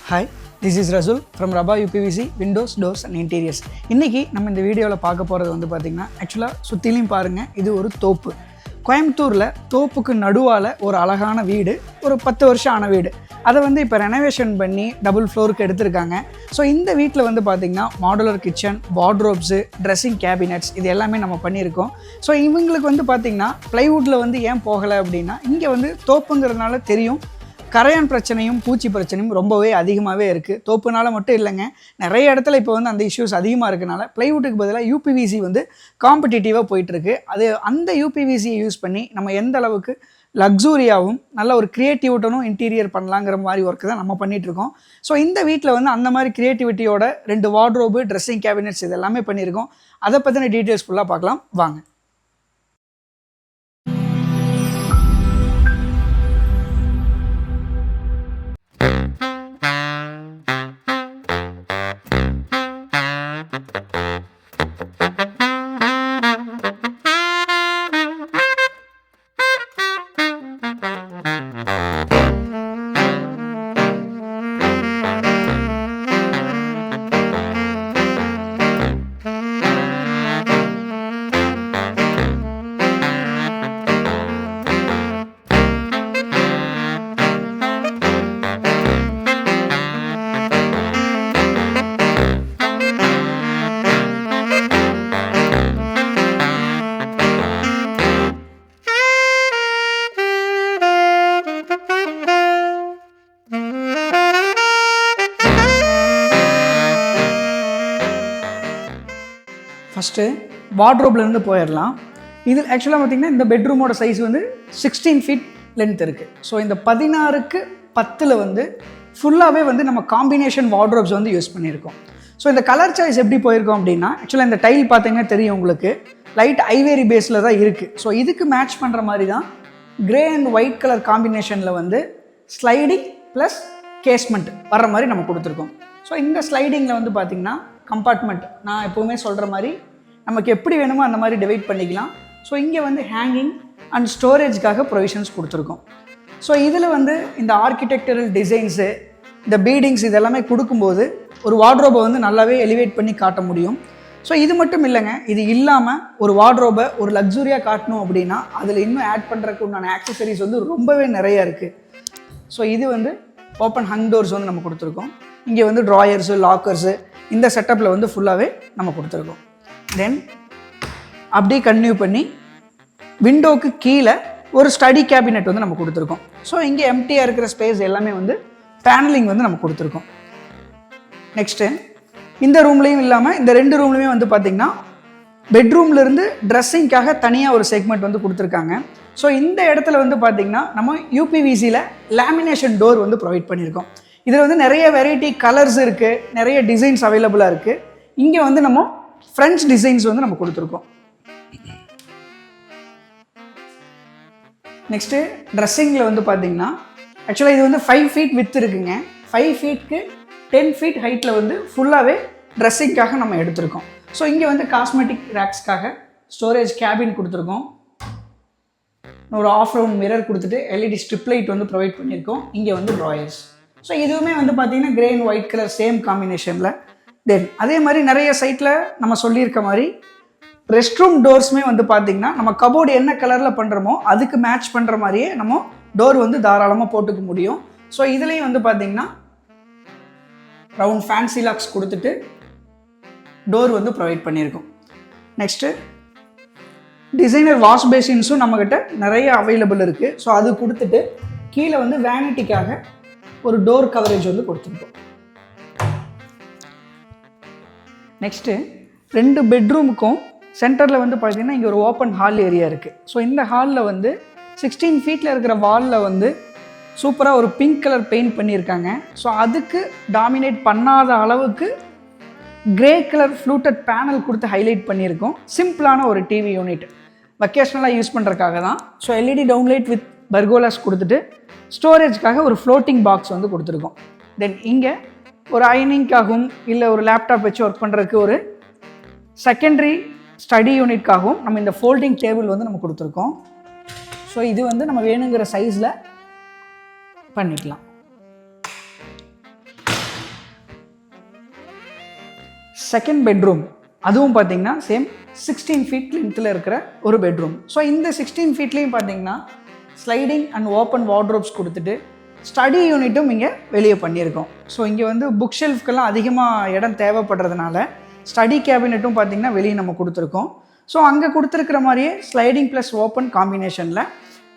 Hi, this is Rasul from Rabba UPVC Windows, Doors and Interiors. இன்னைக்கு நம்ம இந்த வீடியோவில் பார்க்க போகிறது வந்து பார்த்திங்கன்னா ஆக்சுவலாக சுற்றிலையும் பாருங்கள், இது ஒரு தோப்பு. கோயம்புத்தூரில் தோப்புக்கு நடுவால் ஒரு அழகான வீடு, ஒரு 10 வருஷம் ஆன வீடு. அதை வந்து இப்போ ரெனோவேஷன் பண்ணி டபுள் ஃப்ளோருக்கு எடுத்திருக்காங்க. ஸோ இந்த வீட்டில் வந்து பார்த்திங்கன்னா modular kitchen, wardrobes, dressing cabinets இது எல்லாமே நம்ம பண்ணியிருக்கோம். ஸோ இவங்களுக்கு வந்து பார்த்திங்கன்னா ப்ளைவுட்டில் வந்து ஏன் போகலை அப்படின்னா, இங்கே வந்து தோப்புங்கிறதுனால தெரியும் கரையான் பிரச்சனையும் பூச்சி பிரச்சனையும் ரொம்பவே அதிகமாகவே இருக்குது. தோப்புனால மட்டும் இல்லைங்க, நிறைய இடத்துல இப்போ வந்து அந்த இஷ்யூஸ் அதிகமாக இருக்கனால ப்ளைவுட்டுக்கு பதிலாக யூபிவிசி வந்து காம்படிட்டிவாக போயிட்டுருக்கு. அது அந்த யூபிவிசியை யூஸ் பண்ணி நம்ம எந்த அளவுக்கு லக்ஸூரியாகவும் நல்ல ஒரு க்ரியேட்டிவிட்டனும் இன்டீரியர் பண்ணலாங்கிற மாதிரி ஒர்க்கு தான் நம்ம பண்ணிகிட்ருக்கோம். ஸோ இந்த வீட்டில் வந்து அந்த மாதிரி க்ரியேட்டிவிட்டியோட 2 வார்ட்ரோபு, ட்ரெஸ்ஸிங் கேபினட்ஸ் இது எல்லாமே பண்ணியிருக்கோம். அதை பற்றின டீட்டெயில்ஸ் ஃபுல்லாக பார்க்கலாம் வாங்க. ஃபஸ்ட்டு வார்ட்ரோப்லேருந்து போயிடலாம். இது ஆக்சுவலாக பார்த்திங்கன்னா இந்த பெட்ரூமோட சைஸ் வந்து 16 ஃபீட் லென்த் இருக்குது. ஸோ இந்த 16க்கு 10 வந்து ஃபுல்லாகவே வந்து நம்ம காம்பினேஷன் வார்ட்ரோப்ஸ் வந்து யூஸ் பண்ணியிருக்கோம். ஸோ இந்த கலர் சாய்ஸ் எப்படி போயிருக்கோம் அப்படின்னா, ஆக்சுவலாக இந்த டைல் பார்த்தீங்கன்னா தெரியும் உங்களுக்கு, லைட் ஐவேரி பேஸில் தான் இருக்குது. ஸோ இதுக்கு மேட்ச் பண்ணுற மாதிரி தான் கிரே அண்ட் ஒயிட் கலர் காம்பினேஷனில் வந்து ஸ்லைடிங் ப்ளஸ் கேஸ்மெண்ட் வர்ற மாதிரி நம்ம கொடுத்துருக்கோம். ஸோ இந்த ஸ்லைடிங்கில் வந்து பார்த்திங்கன்னா கம்பார்ட்மெண்ட் நான் எப்போவுமே சொல்கிற மாதிரி நமக்கு எப்படி வேணுமோ அந்த மாதிரி டிவைட் பண்ணிக்கலாம். ஸோ இங்கே வந்து ஹேங்கிங் அண்ட் ஸ்டோரேஜ்க்காக ப்ரொவிஷன்ஸ் கொடுத்துருக்கோம். ஸோ இதில் வந்து இந்த ஆர்கிடெக்சரல் டிசைன்ஸு, இந்த பீடிங்ஸ் இதெல்லாமே கொடுக்கும்போது ஒரு வார்ட்ரோபை வந்து நல்லாவே எலிவேட் பண்ணி காட்ட முடியும். ஸோ இது மட்டும் இல்லைங்க, இது இல்லாமல் ஒரு வார்ட்ரோபை ஒரு லக்ஸுரியாக காட்டணும் அப்படின்னா அதில் இன்னும் ஆட் பண்ணுறதுக்கு உண்டான ஆக்சசரிஸ் வந்து ரொம்பவே நிறையா இருக்குது. ஸோ இது வந்து ஓப்பன் ஹங் டோர்ஸ் வந்து நம்ம கொடுத்துருக்கோம். இங்கே வந்து ட்ராயர்ஸு, லாக்கர்ஸு இந்த செட்டப்பில் வந்து ஃபுல்லாகவே நம்ம கொடுத்துருக்கோம். தென் அப்படியே கன்டினியூ பண்ணி விண்டோவுக்கு கீழே ஒரு ஸ்டடி கேபினெட் வந்து நம்ம கொடுத்துருக்கோம். ஸோ இங்கே எம்டியாக இருக்கிற ஸ்பேஸ் எல்லாமே வந்து பேனலிங் வந்து நம்ம கொடுத்துருக்கோம். நெக்ஸ்ட்டு இந்த ரூம்லேயும் இல்லாமல் இந்த 2 ரூம்லேயுமே வந்து பார்த்திங்கன்னா பெட்ரூம்லேருந்து ட்ரெஸ்ஸிங்காக தனியாக ஒரு செக்மெண்ட் வந்து கொடுத்துருக்காங்க. ஸோ இந்த இடத்துல வந்து பார்த்திங்கன்னா நம்ம யூபிவிசியில் லேமினேஷன் டோர் வந்து ப்ரொவைட் பண்ணியிருக்கோம். இதில் வந்து நிறைய வெரைட்டி கலர்ஸ் இருக்குது, நிறைய டிசைன்ஸ் அவைலபிளாக இருக்குது. இங்கே வந்து நம்ம ஃப்ரெஞ்ச் டிசைன்ஸ் வந்து நம்ம கொடுத்துருக்கோம். நெக்ஸ்ட்டு ட்ரெஸ்ஸிங்கில் வந்து பார்த்திங்கன்னா ஆக்சுவலாக இது வந்து 5 ஃபீட் வித் இருக்குங்க. 5 ஃபீட்க்கு 10 ஃபீட் ஹைட்டில் வந்து ஃபுல்லாகவே ட்ரெஸ்ஸிங்காக நம்ம எடுத்திருக்கோம். ஸோ இங்கே வந்து காஸ்மெட்டிக் ரேக்ஸ்க்காக ஸ்டோரேஜ் கேபின் கொடுத்துருக்கோம். ஒரு ஆஃப் ரவுண்ட் மிரர் கொடுத்துட்டு எல்இடி ஸ்ட்ரிப் லைட் வந்து ப்ரொவைட் பண்ணியிருக்கோம். இங்கே வந்து ட்ராயர்ஸ். ஸோ இதுவுமே வந்து பார்த்திங்கன்னா grey and white colour same காம்பினேஷனில். தென் அதே மாதிரி நிறைய சைட்டில் நம்ம சொல்லியிருக்க மாதிரி ரெஸ்ட் ரூம் டோர்ஸுமே வந்து பார்த்திங்கன்னா நம்ம கபோர்டு என்ன கலரில் பண்ணுறோமோ அதுக்கு மேட்ச் பண்ணுற மாதிரியே நம்ம டோர் வந்து தாராளமாக போட்டுக்க முடியும். ஸோ இதுலேயும் வந்து பார்த்திங்கன்னா ரவுண்ட் ஃபேன்சி லாக்ஸ் கொடுத்துட்டு டோர் வந்து ப்ரொவைட் பண்ணியிருக்கோம். நெக்ஸ்ட்டு டிசைனர் வாஷ் பேசின்ஸும் நம்மக்கிட்ட நிறைய அவைலபிள் இருக்குது. ஸோ அது கொடுத்துட்டு கீழே வந்து வேனிட்டிக்காக ஒரு டோர் கவரேஜ் வந்து கொடுத்துருக்கோம். நெக்ஸ்ட்டு 2 பெட்ரூமுக்கும் சென்டரில் வந்து பார்த்திங்கன்னா இங்கே ஒரு ஓப்பன் ஹால் ஏரியா இருக்குது. ஸோ இந்த ஹாலில் வந்து 16 ஃபீட்டில் இருக்கிற வாலில் வந்து சூப்பராக ஒரு பிங்க் கலர் பெயிண்ட் பண்ணியிருக்காங்க. ஸோ அதுக்கு டாமினேட் பண்ணாத அளவுக்கு கிரே கலர் ஃப்ளூட்டட் பேனல் கொடுத்து ஹைலைட் பண்ணியிருக்கோம். சிம்பிளான ஒரு டிவி யூனிட் வெக்கேஷ்னலாக யூஸ் பண்ணுறதுக்காக தான். ஸோ எல்இடி டவுன்லைட் வித் பர்கோலாஸ் கொடுத்துட்டு ஸ்டோரேஜ்க்காக ஒரு ஃப்ளோட்டிங் பாக்ஸ் வந்து கொடுத்துருக்கோம். தென் இங்கே ஒரு அயனிங்காகவும் இல்லை ஒரு லேப்டாப் வச்சு ஒர்க் பண்ணுறதுக்கு ஒரு செகண்டரி ஸ்டடி யூனிட்காகவும் நம்ம இந்த ஃபோல்டிங் டேபிள் வந்து நம்ம கொடுத்துருக்கோம். ஸோ இது வந்து நம்ம வேணுங்கிற சைஸில் பண்ணிக்கலாம். செகண்ட் பெட்ரூம் அதுவும் பார்த்தீங்கன்னா சேம் 16 ஃபீட் லென்த்தில் இருக்கிற ஒரு பெட்ரூம். ஸோ இந்த 16 ஃபீட்லேயும் பார்த்தீங்கன்னா ஸ்லைடிங் அண்ட் ஓப்பன் வார்ட்ரோப்ஸ் கொடுத்துட்டு ஸ்டடி யூனிட்டும் இங்கே வெளியே பண்ணியிருக்கோம். ஸோ இங்கே வந்து புக் ஷெல்ஃப்க்கெல்லாம் அதிகமாக இடம் தேவைப்படுறதுனால ஸ்டடி கேபினெட்டும் பார்த்திங்கன்னா வெளியே நம்ம கொடுத்துருக்கோம். ஸோ அங்கே கொடுத்துருக்கிற மாதிரியே ஸ்லைடிங் ப்ளஸ் ஓப்பன் காம்பினேஷனில்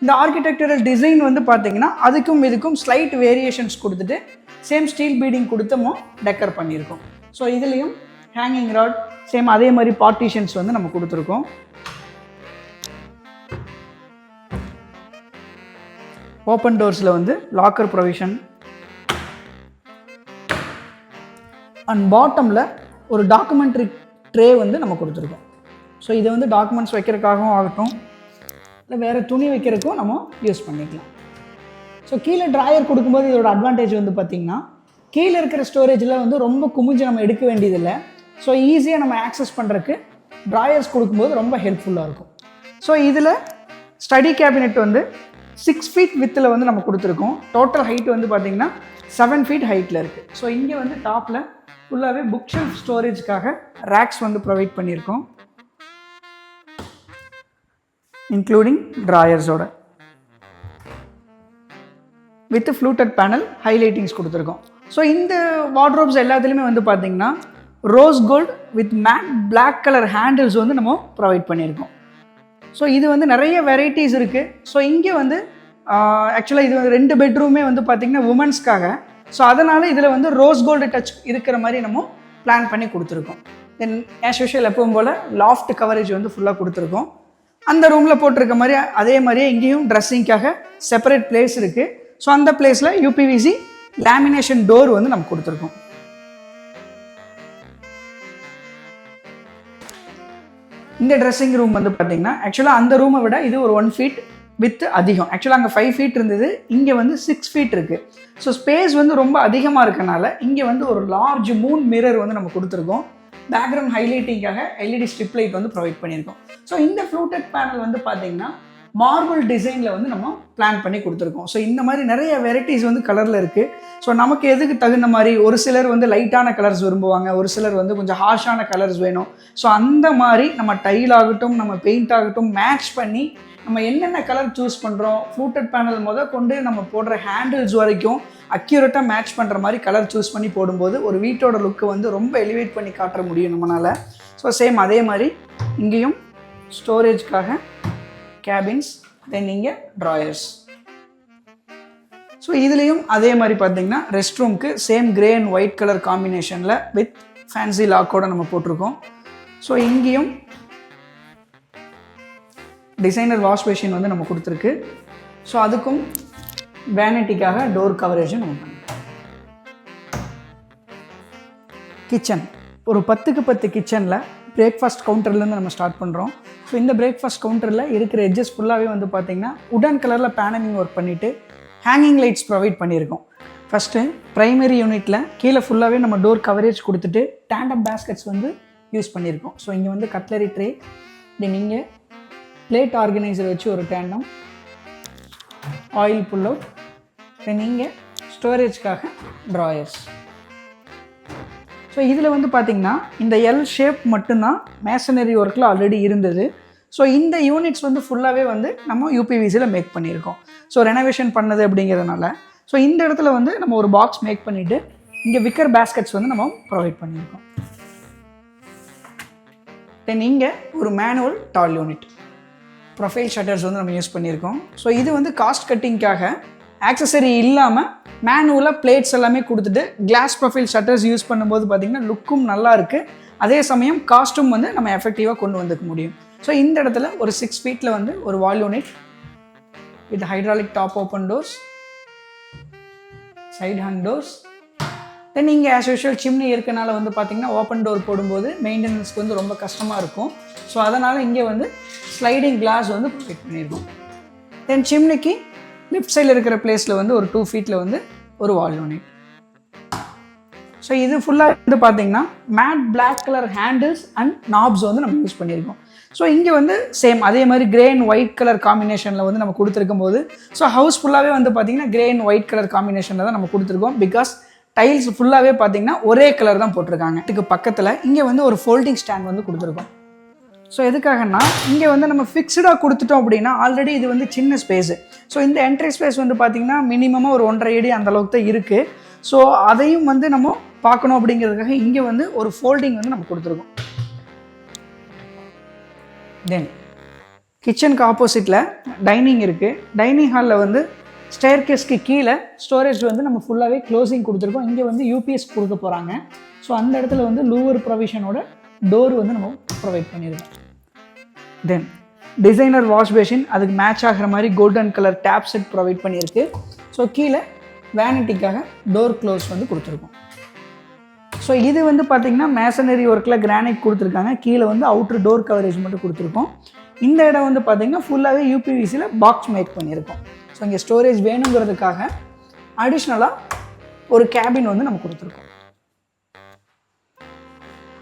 இந்த ஆர்கிடெக்சரல் டிசைன் வந்து பார்த்திங்கன்னா அதுக்கும் இதுக்கும் ஸ்லைட் வேரியேஷன்ஸ் கொடுத்துட்டு சேம் ஸ்டீல் பீடிங் கொடுத்துமோ டெக்கர் பண்ணியிருக்கோம். ஸோ இதுலேயும் ஹேங்கிங் ராட் சேம் அதே மாதிரி பார்ட்டிஷன்ஸ் வந்து நம்ம கொடுத்துருக்கோம். ஓப்பன் டோர்ஸில் வந்து லாக்கர் ப்ரொவிஷன் அண்ட் பாட்டமில் ஒரு டாக்குமெண்ட்ரி ட்ரே வந்து நம்ம கொடுத்துருக்கோம். ஸோ இதை வந்து டாக்குமெண்ட்ஸ் வைக்கிறதுக்காகவும் ஆகட்டும் இல்லை வேறு துணி வைக்கிறதுக்கும் நம்ம யூஸ் பண்ணிக்கலாம். ஸோ கீழே ட்ராயர் கொடுக்கும்போது இதோட அட்வான்டேஜ் வந்து பார்த்திங்கன்னா கீழே இருக்கிற ஸ்டோரேஜில் வந்து ரொம்ப குமிஞ்சு நம்ம எடுக்க வேண்டியதில்லை. ஸோ ஈஸியாக நம்ம ஆக்சஸ் பண்ணுறதுக்கு ட்ராயர்ஸ் கொடுக்கும்போது ரொம்ப ஹெல்ப்ஃபுல்லாக இருக்கும். ஸோ இதில் ஸ்டடி கேபினெட் வந்து 6 ஃபீட் வித்தில் வந்து நம்ம கொடுத்துருக்கோம். டோட்டல் ஹைட் வந்து பார்த்திங்கன்னா 7 ஃபீட் ஹைட்டில் இருக்குது. ஸோ இங்கே வந்து டாப்பில் ஃபுல்லாகவே புக் ஷெல்ஃப் ஸ்டோரேஜ்க்காக ரேக்ஸ் வந்து ப்ரொவைட் பண்ணியிருக்கோம், இன்க்ளூடிங் ட்ராயர்ஸோட வித் ஃப்ளூட்டட் பேனல் ஹைலைட்டிங்ஸ் கொடுத்துருக்கோம். ஸோ இந்த வார்ட்ரோப்ஸ் எல்லாத்துலேயுமே வந்து பார்த்திங்கன்னா rose gold with matte black colour handles வந்து நம்ம ப்ரொவைட் பண்ணியிருக்கோம். ஸோ இது வந்து நிறைய வெரைட்டிஸ் இருக்குது. ஸோ இங்கே வந்து ஆக்சுவலாக இது வந்து 2 பெட்ரூமே வந்து பார்த்திங்கன்னா உமன்ஸ்க்காக. ஸோ அதனால் இதில் வந்து ரோஸ் கோல்டு டச் இருக்கிற மாதிரி நம்ம பிளான் பண்ணி கொடுத்துருக்கோம். தென் ஆஸ் யூஷுவல் எப்பவும் போல் லாஃப்ட் கவரேஜ் வந்து ஃபுல்லாக கொடுத்துருக்கோம். அந்த ரூமில் போட்டிருக்க மாதிரி அதே மாதிரியே இங்கேயும் ட்ரெஸ்ஸிங்காக செப்பரேட் பிளேஸ் இருக்குது. ஸோ அந்த பிளேஸில் யூபிவிசி லேமினேஷன் டோர் வந்து நம்ம கொடுத்துருக்கோம். இந்த ட்ரெஸ்ஸிங் ரூம் வந்து பார்த்திங்கன்னா ஆக்சுவலாக அந்த ரூமை விட இது ஒரு 1 ஃபீட் வித் அதிகம். ஆக்சுவலாக அங்கே 5 ஃபீட் இருந்தது, இங்கே வந்து 6 ஃபீட் இருக்குது. ஸோ ஸ்பேஸ் வந்து ரொம்ப அதிகமாக இருக்கனால இங்கே வந்து ஒரு லார்ஜ் மூன் மிரர் வந்து நம்ம கொடுத்துருக்கோம். பேக்ரவுண்ட் ஹைலைட்டிங்காக எல்இடி ஸ்ட்ரிப் லைட் வந்து ப்ரொவைட் பண்ணியிருக்கோம். ஸோ இந்த ஃப்ளூட்டட் பேனல் வந்து பார்த்திங்கன்னா மார்பிள் டிசைனில் வந்து நம்ம பிளான் பண்ணி கொடுத்துருக்கோம். ஸோ இந்த மாதிரி நிறைய வெரைட்டிஸ் வந்து கலரில் இருக்குது. ஸோ நமக்கு எதுக்கு தகுந்த மாதிரி ஒரு சிலர் வந்து லைட்டான கலர்ஸ் விரும்புவாங்க, ஒரு சிலர் வந்து கொஞ்சம் ஹார்ஷான கலர்ஸ் வேணும். ஸோ அந்த மாதிரி நம்ம டைல் ஆகட்டும் நம்ம பெயிண்ட் ஆகட்டும் மேட்ச் பண்ணி நம்ம என்னென்ன கலர் சூஸ் பண்ணுறோம், ஃப்ளூட்டட் பேனல் கொண்டு நம்ம போடுற ஹேண்டில்ஸ் வரைக்கும் அக்யூரேட்டாக மேட்ச் பண்ணுற மாதிரி கலர் சூஸ் பண்ணி போடும்போது ஒரு வீட்டோட லுக்கை வந்து ரொம்ப எலிவேட் பண்ணி காட்ட முடியும் நம்மளால். ஸோ சேம் அதே மாதிரி இங்கேயும் ஸ்டோரேஜ்க்காக கேபின்ஸ், தென் இங்கே ட்ராயர்ஸ். ஸோ இதுலேயும் அதே மாதிரி பார்த்தீங்கன்னா ரெஸ்ட் ரூம்க்கு same grey and white colour காம்பினேஷனில் வித் ஃபேன்சி லாக்கோடு நம்ம போட்டிருக்கோம். ஸோ இங்கேயும் டிசைனர் வாஷ் பேஷின் வந்து நம்ம கொடுத்துருக்கு. ஸோ அதுக்கும் வேனிட்டிக்காக டோர் கவரேஜும் நம்ம பண்ணிருக்கோம். கிச்சன் ஒரு 10க்கு 10 கிச்சனில் பிரேக்ஃபாஸ்ட் கவுண்டர்லேருந்து நம்ம ஸ்டார்ட் பண்ணுறோம். ஸோ இந்த பிரேக்ஃபாஸ்ட் கவுண்டரில் இருக்கிற எட்ஜஸ் ஃபுல்லாகவே வந்து பார்த்திங்கன்னா உடன் கலரில் பேனலிங் ஒர்க் பண்ணிவிட்டு ஹேங்கிங் லைட்ஸ் ப்ரொவைட் பண்ணியிருக்கோம். ஃபஸ்ட்டு ப்ரைமரி யூனிட்டில் கீழே ஃபுல்லாகவே நம்ம டோர் கவரேஜ் கொடுத்துட்டு டேண்டம் பேஸ்கெட்ஸ் வந்து யூஸ் பண்ணியிருக்கோம். ஸோ இங்கே வந்து கட்லரி ட்ரே, தென் இங்கே பிளேட் ஆர்கனைசர் வச்சு ஒரு டேண்டம், ஆயில் புல் அவுட், தென் இங்கே ஸ்டோரேஜ்க்காக ட்ராயர்ஸ். ஸோ இதில் வந்து பார்த்திங்கன்னா இந்த எல் ஷேப் மட்டும்தான் மேசனரி ஒர்க்கில் ஆல்ரெடி இருந்தது. ஸோ இந்த யூனிட்ஸ் வந்து ஃபுல்லாகவே வந்து நம்ம யூபிவிசியில் மேக் பண்ணியிருக்கோம். ஸோ ரெனோவேஷன் பண்ணது அப்படிங்கிறதுனால ஸோ இந்த இடத்துல வந்து நம்ம ஒரு பாக்ஸ் மேக் பண்ணிவிட்டு இங்கே விக்கர் பேஸ்கெட்ஸ் வந்து நம்ம ப்ரொவைட் பண்ணியிருக்கோம். தென் இங்கே ஒரு மேனுவல் டால் யூனிட், ப்ரொஃபைல் ஷட்டர்ஸ் வந்து நம்ம யூஸ் பண்ணியிருக்கோம். ஸோ இது வந்து காஸ்ட் கட்டிங்காக ஆக்சசரி இல்லாமல் மேனுவலாக பிளேட்ஸ் எல்லாமே கொடுத்துட்டு கிளாஸ் ப்ரொஃபைல் ஷட்டர்ஸ் யூஸ் பண்ணும்போது பார்த்திங்கன்னா லுக்கும் நல்லா இருக்குது, அதே சமயம் காஸ்ட்டும் வந்து நம்ம எஃபெக்டிவாக கொண்டு வந்துக்க முடியும். ஸோ இந்த இடத்துல ஒரு 6 ஃபீட்டில் வந்து ஒரு wall unit with hydraulic top open doors, side hang doors. Then இங்கே ஆஸ் யூஷுவல் சிம்னி இருக்கனால வந்து பார்த்திங்கன்னா ஓப்பன் டோர் போடும்போது மெயின்டெனன்ஸ்க்கு வந்து ரொம்ப கஷ்டமாக இருக்கும். ஸோ அதனால் இங்கே வந்து ஸ்லைடிங் கிளாஸ் வந்து ப்ரொவைட் பண்ணியிருக்கோம். தென் சிம்னிக்கு லெஃப்ட் சைடில் இருக்கிற பிளேஸில் வந்து ஒரு 2 ஃபீட்டில் வந்து ஒரு வால் யூனிட். ஸோ இது ஃபுல்லாக வந்து பார்த்திங்கன்னா matte black colour handles and knobs வந்து நம்ம யூஸ் பண்ணியிருக்கோம். ஸோ இங்கே வந்து சேம் அதே மாதிரி கிரே அண்ட் ஒயிட் கலர் காம்பினேஷனில் வந்து நம்ம கொடுத்துருக்கும் போது ஸோ ஹவுஸ் ஃபுல்லாகவே வந்து பார்த்திங்கன்னா கிரே அண்ட் ஒயிட் கலர் காம்பினேஷனில் தான் நம்ம கொடுத்துருக்கோம். பிகாஸ் டைல்ஸ் ஃபுல்லாகவே பார்த்தீங்கன்னா ஒரே கலர் தான் போட்டிருக்காங்க. இதுக்கு பக்கத்தில் இங்கே வந்து ஒரு ஃபோல்டிங் ஸ்டாண்ட் வந்து கொடுத்துருக்கோம். ஸோ எதுக்காகனா இங்கே வந்து நம்ம ஃபிக்ஸ்டாக கொடுத்துட்டோம் அப்படின்னா ஆல்ரெடி இது வந்து சின்ன ஸ்பேஸு. ஸோ இந்த என்ட்ரி ஸ்பேஸ் வந்து பார்த்திங்கன்னா மினிமமாக ஒரு 1.5 அடி அந்தளவுக்கு தான் இருக்குது. ஸோ அதையும் வந்து நம்ம பார்க்கணும் அப்படிங்கிறதுக்காக இங்கே வந்து ஒரு ஃபோல்டிங் வந்து நம்ம கொடுத்துருக்கோம். தென் கிச்சனுக்கு ஆப்போசிட்டில் டைனிங் இருக்குது. டைனிங் ஹாலில் வந்து ஸ்டேர்கேஸ்க்கு கீழே ஸ்டோரேஜ் வந்து நம்ம ஃபுல்லாகவே க்ளோசிங் கொடுத்துருக்கோம். இங்கே வந்து யூபிஎஸ் கொடுக்க போகிறாங்க. ஸோ அந்த இடத்துல வந்து லூவர் ப்ரொவிஷனோட டோர் வந்து நம்ம ப்ரொவைட் பண்ணியிருக்கோம். தென் டிசைனர் வாஷ் பேஷின், அதுக்கு மேட்ச் ஆகிற மாதிரி golden colour tap set provide பண்ணியிருக்கு. ஸோ கீழே வேனிட்டிக்காக டோர் க்ளோஸ் வந்து கொடுத்துருக்கோம். ஸோ இது வந்து பார்த்திங்கன்னா மேசனரி ஒர்க்கில் கிரானைட் கொடுத்துருக்காங்க. கீழே வந்து அவுட்ரு டோர் கவரேஜ் மட்டும் கொடுத்துருக்கோம். இந்த இடம் வந்து பார்த்திங்கன்னா ஃபுல்லாகவே யூபிவிசியில் பாக்ஸ் மேக் பண்ணியிருக்கோம். ஸோ இங்கே ஸ்டோரேஜ் வேணுங்கிறதுக்காக அடிஷ்னலாக ஒரு கேபின் வந்து நம்ம கொடுத்துருக்கோம்.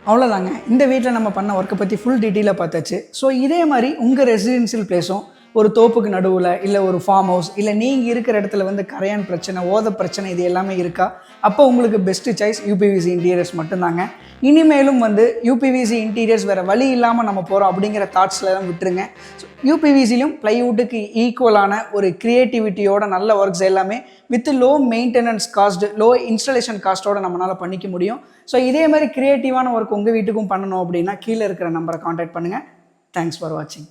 அவ்வளோதாங்க, இந்த வீட்டில் நம்ம பண்ண ஒர்க்கை பற்றி ஃபுல் டீட்டெயிலாக பார்த்தாச்சு. ஸோ இதே மாதிரி உங்கள் ரெசிடென்ஷியல் பிளேஸும் ஒரு தோப்புக்கு நடுவில் இல்லை ஒரு ஃபார்ம் ஹவுஸ் இல்லை நீங்கள் இருக்கிற இடத்துல வந்து கரையான் பிரச்சனை, ஓத பிரச்சனை இது எல்லாமே இருக்கா, அப்போ உங்களுக்கு பெஸ்ட்டு சாய்ஸ் யூபிவிசி இன்டீரியர்ஸ் மட்டும்தாங்க. இனிமேலும் வந்து யூபிவிசி இன்டீரியர்ஸ் வேறு வழி இல்லாமல் நம்ம போகிறோம் அப்படிங்கிற தாட்ஸ்லாம் விட்டுருங்க. ஸோ யூபிவிசிலையும் ப்ளைவுட்டுக்கு ஈக்குவலான ஒரு க்ரியேட்டிவிட்டியோட நல்ல ஒர்க்ஸ் எல்லாமே with low maintenance cost, low installation காஸ்ட்டோட நம்மளால் பண்ணிக்க முடியும். ஸோ இதே மாதிரி க்ரியேட்டிவான ஒர்க் உங்கள் வீட்டுக்கும் பண்ணணும் அப்படின்னா கீழே இருக்கிற நம்பரை காண்டாக்ட் பண்ணுங்கள். தேங்க்ஸ் ஃபார் வாட்சிங்.